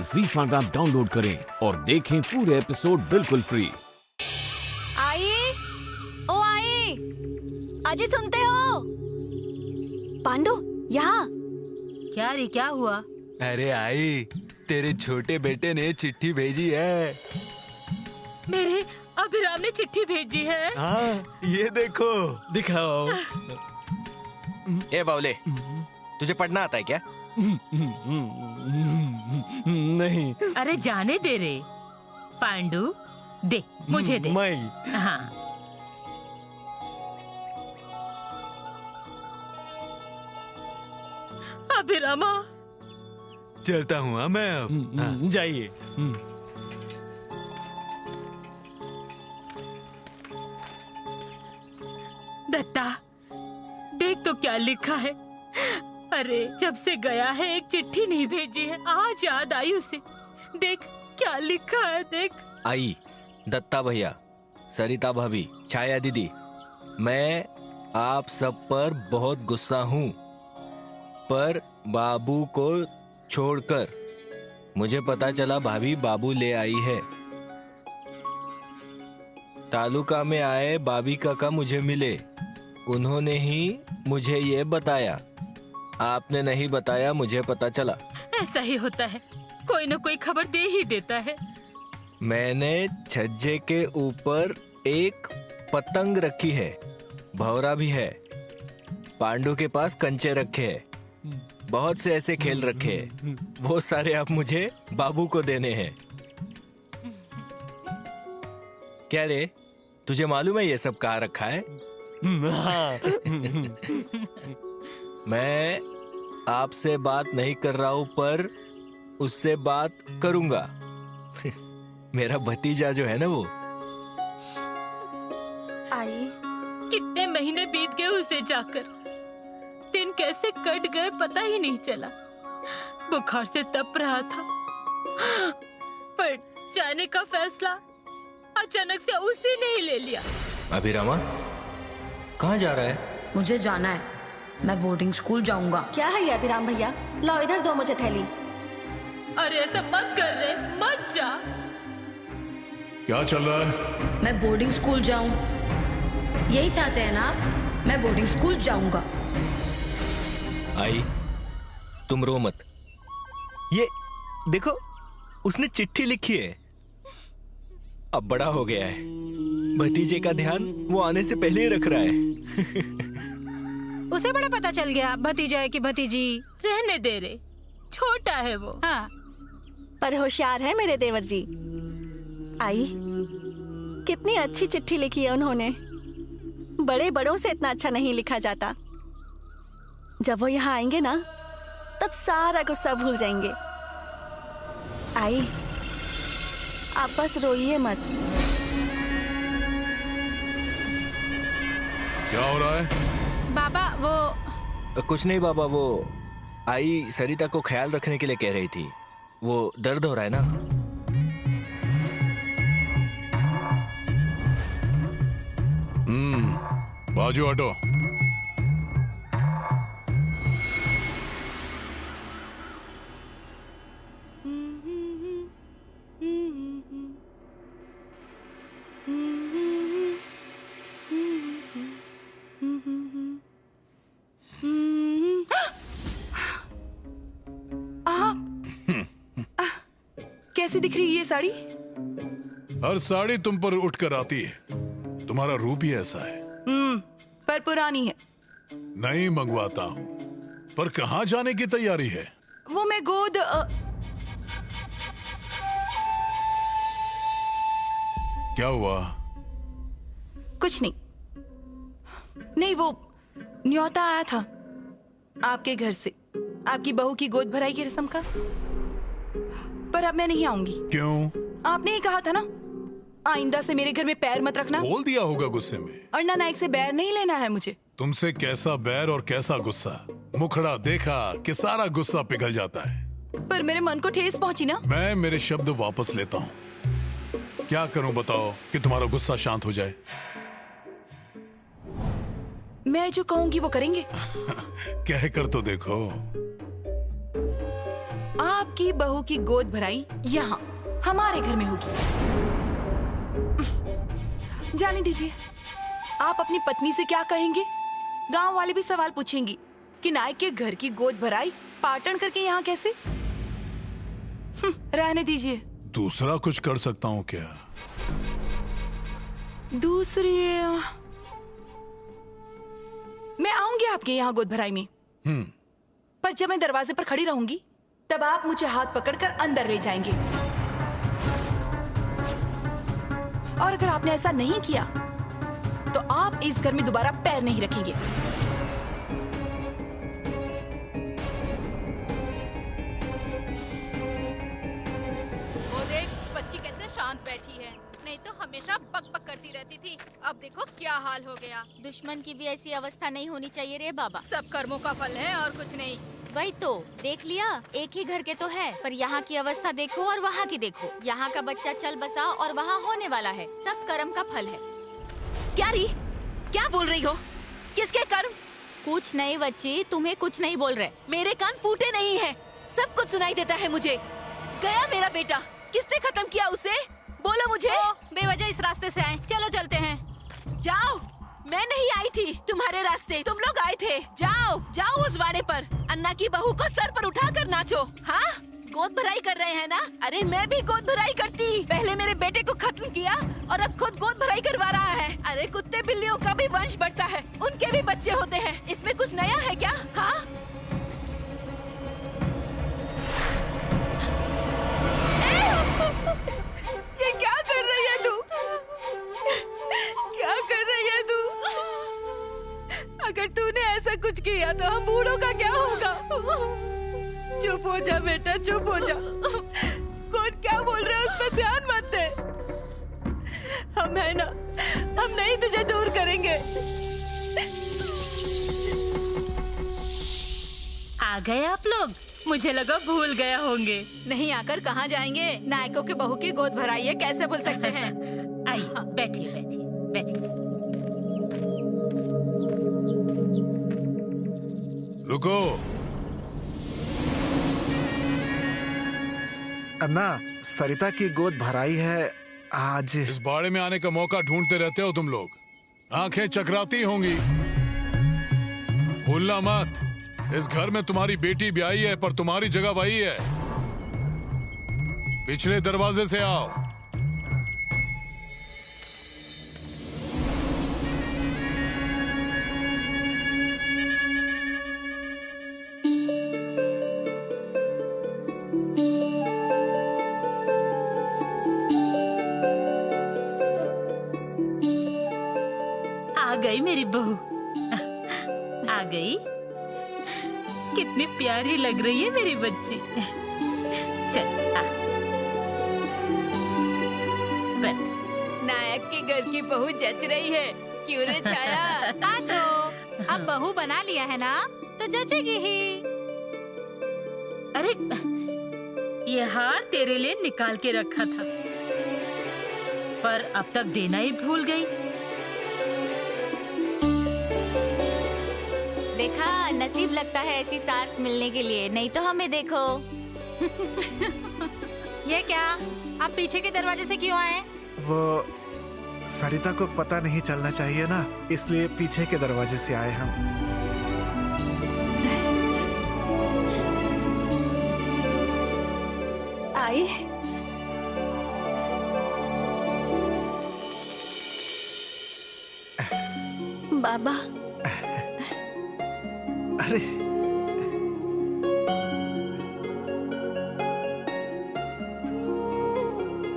ZEE5 app download करें और देखें पूरे एपिसोड बिल्कुल फ्री। आई, ओ आई, अजी सुनते हो? पांडु यहाँ। क्या रे, क्या हुआ? अरे आई, तेरे छोटे बेटे ने चिट्ठी भेजी है। मेरे अभिराम ने चिट्ठी भेजी है। हाँ, ये देखो। दिखाओ। ए बावले, तुझे पढ़ना आता है क्या? नहीं। अरे जाने दे रे पांडु, दे मुझे दे। मैं हाँ, अभिरामा चलता हूँ हाँ मैं अब। हाँ। जाइए। दत्ता, देख तो क्या लिखा है। अरे जब से गया है एक चिट्ठी नहीं भेजी है, आज याद आई उसे। देख क्या लिखा है, देख। आई, दत्ता भैया, सरिता भाभी, छाया दीदी, मैं आप सब पर बहुत गुस्सा हूँ, पर बाबू को छोड़कर। मुझे पता चला भाभी बाबू ले आई है। तालुका में आए बाबी काका मुझे मिले, उन्होंने ही मुझे ये बताया। आपने नहीं बताया, मुझे पता चला। ऐसा ही होता है, कोई न कोई खबर दे ही देता है। मैंने छज्जे के ऊपर एक पतंग रखी है, भंवरा भी है। पांडु के पास कंचे रखे हैं, बहुत से ऐसे खेल रखे हैं। वो सारे आप मुझे बाबू को देने हैं। क्या रे, तुझे मालूम है ये सब कहाँ रखा है? हाँ। मैं आपसे बात नहीं कर रहा हूँ, पर उससे बात करूंगा। मेरा भतीजा जो है ना वो। आई, कितने महीने बीत गए उसे जाकर, दिन कैसे कट गए पता ही नहीं चला। बुखार से तप रहा था, पर जाने का फैसला अचानक से उसी ने ही ले लिया। अभिरामा, कहाँ जा रहा है? मुझे जाना है, मैं बोर्डिंग स्कूल जाऊंगा। क्या है ये अभिराम भैया? लाओ इधर दो मुझे थैली। अरे ऐसा मत कर रे, मत जा। क्या चल रहा है? मैं बोर्डिंग स्कूल जाऊं, यही चाहते हैं ना आप? मैं बोर्डिंग स्कूल जाऊंगा। आई, तुम रो मत। ये देखो, उसने चिट्ठी लिखी है। अब बड़ा हो गया है, भतीजे का ध्यान वो आने से पहले ही रख रहा है। उसे बड़ा पता चल गया भतीजा है कि भतीजी। रहने दे रे, छोटा है वो। हाँ, पर होशियार है मेरे देवर जी। आई, कितनी अच्छी चिट्ठी लिखी है उन्होंने। बड़े बड़ों से इतना अच्छा नहीं लिखा जाता। जब वो यहाँ आएंगे ना, तब सारा गुस्सा भूल जाएंगे। आई, आप बस रोइए मत। क्या हो रहा है? बाबा वो कुछ नहीं बाबा, वो आई सरिता को ख्याल रखने के लिए कह रही थी। वो दर्द हो रहा है ना। बाजू हटो। कैसी दिख रही है ये साड़ी? हर साड़ी तुम पर उठकर आती है, तुम्हारा रूप ही ऐसा है। पर पुरानी है। नहीं मंगवाता हूँ, पर कहाँ जाने की तैयारी है? वो मैं गोद क्या हुआ? कुछ नहीं। नहीं, वो न्योता आया था आपके घर से, आपकी बहू की गोद भराई की रस्म का। पर अब मैं नहीं आऊंगी। क्यों? आपने ही कहा था ना, आइंदा से मेरे घर में पैर मत रखना। बोल दिया होगा गुस्से में। अन्ना नायक से बैर नहीं लेना है मुझे। तुमसे कैसा बैर और कैसा गुस्सा, मुखड़ा देखा कि सारा गुस्सा पिघल जाता है। पर मेरे मन को ठेस पहुंची ना। मैं मेरे शब्द वापस लेता हूँ। क्या करूं बताओ कि तुम्हारा गुस्सा शांत हो जाए? मैं जो कहूंगी वो करेंगे। कह कर तो देखो। आपकी बहू की गोद भराई यहाँ हमारे घर में होगी। जाने दीजिए, आप अपनी पत्नी से क्या कहेंगे? गांव वाले भी सवाल पूछेंगी कि नायक के घर की गोद भराई पाटन करके यहाँ कैसे? रहने दीजिए। दूसरा कुछ कर सकता हूँ क्या? दूसरी, मैं आऊंगी आपके यहाँ गोद भराई में। पर जब मैं दरवाजे पर खड़ी रहूंगी तब आप मुझे हाथ पकड़कर अंदर ले जाएंगे। और अगर आपने ऐसा नहीं किया तो आप इस घर में दोबारा पैर नहीं रखेंगे। वो देख, बच्ची कैसे शांत बैठी है, नहीं तो हमेशा पक पक करती रहती थी। अब देखो क्या हाल हो गया। दुश्मन की भी ऐसी अवस्था नहीं होनी चाहिए रे बाबा। सब कर्मों का फल है और कुछ नहीं। वही तो, देख लिया, एक ही घर के तो है, पर यहाँ की अवस्था देखो और वहाँ की देखो। यहाँ का बच्चा चल बसा और वहाँ होने वाला है। सब कर्म का फल है। क्या री, क्या बोल रही हो? किसके कर्म? कुछ नहीं बच्ची, तुम्हें कुछ नहीं बोल रहे। मेरे कान फूटे नहीं हैं, सब कुछ सुनाई देता है मुझे। गया मेरा बेटा, किसने खत्म किया उसे? बोलो मुझे। बेवजह इस रास्ते से आए, चलो चलते हैं। जाओ, मैं नहीं आई थी तुम्हारे रास्ते, तुम लोग आए थे। जाओ जाओ उस वाड़े पर, अन्ना की बहू को सर पर उठा कर नाचो। हाँ, गोद भराई कर रहे हैं ना? अरे मैं भी गोद भराई करती। पहले मेरे बेटे को खत्म किया और अब खुद गोद भराई करवा रहा है। अरे कुत्ते बिल्लियों का भी वंश बढ़ता है, उनके भी बच्चे होते हैं। इसमें कुछ नया है क्या? हाँ, ये क्या कर रही है तू? क्या कर रही है तू? अगर तूने ऐसा कुछ किया तो हम बूढ़ों का क्या होगा? चुप हो जा बेटा, चुप हो जा। कौन क्या बोल रहा है उस पर ध्यान मत दे। हम है ना, हम नहीं तुझे दूर करेंगे। आ गए आप लोग? मुझे लगा भूल गए होंगे। नहीं आकर कहाँ जाएंगे? नायकों की बहू की गोद भराई है, कैसे भूल सकते हैं? आइए, बैठिए बैठिए बैठिए। रुको। अन्ना, सरिता की गोद भराई है आज। इस बाड़े में आने का मौका ढूंढते रहते हो तुम लोग, आंखें चकराती होंगी। भूलना मत, इस घर में तुम्हारी बेटी ब्याही है, पर तुम्हारी जगह वही है। पिछले दरवाजे से आओ। आ गई मेरी बहू, आ गई। कितनी प्यारी लग रही है मेरी बच्ची। चल आ, बैठ। नायक के घर की बहू जच रही है, क्यों रे छाया? तो अब बहू बना लिया है ना, तो जचेगी ही। अरे, ये हार तेरे लिए निकाल के रखा था, पर अब तक देना ही भूल गई। देखा, नसीब लगता है ऐसी सास मिलने के लिए, नहीं तो हमें देखो। ये क्या, आप पीछे के दरवाजे से क्यों आए? वो सरिता को पता नहीं चलना चाहिए ना, इसलिए पीछे के दरवाजे से आए हम। आई, बाबा। अरे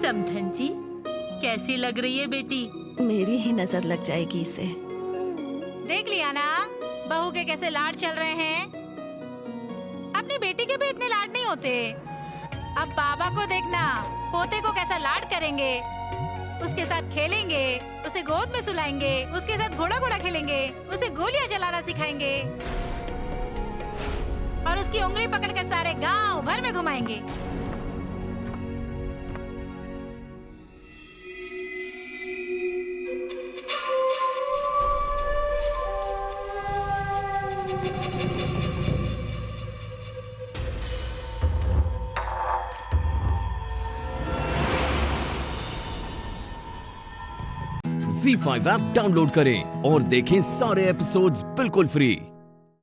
समधन जी, कैसी लग रही है बेटी? मेरी ही नजर लग जाएगी इसे। देख लिया ना, बहू के कैसे लाड चल रहे हैं। अपनी बेटी के भी इतने लाड नहीं होते। अब बाबा को देखना, पोते को कैसा लाड करेंगे। उसके साथ खेलेंगे, उसे गोद में सुलाएंगे, उसके साथ घोड़ा घोड़ा खेलेंगे, उसे गोलियां चलाना सिखाएंगे और उसकी उंगली पकड़कर सारे गांव भर में घुमाएंगे। ZEE5 ऐप डाउनलोड करें और देखें सारे एपिसोड्स बिल्कुल फ्री।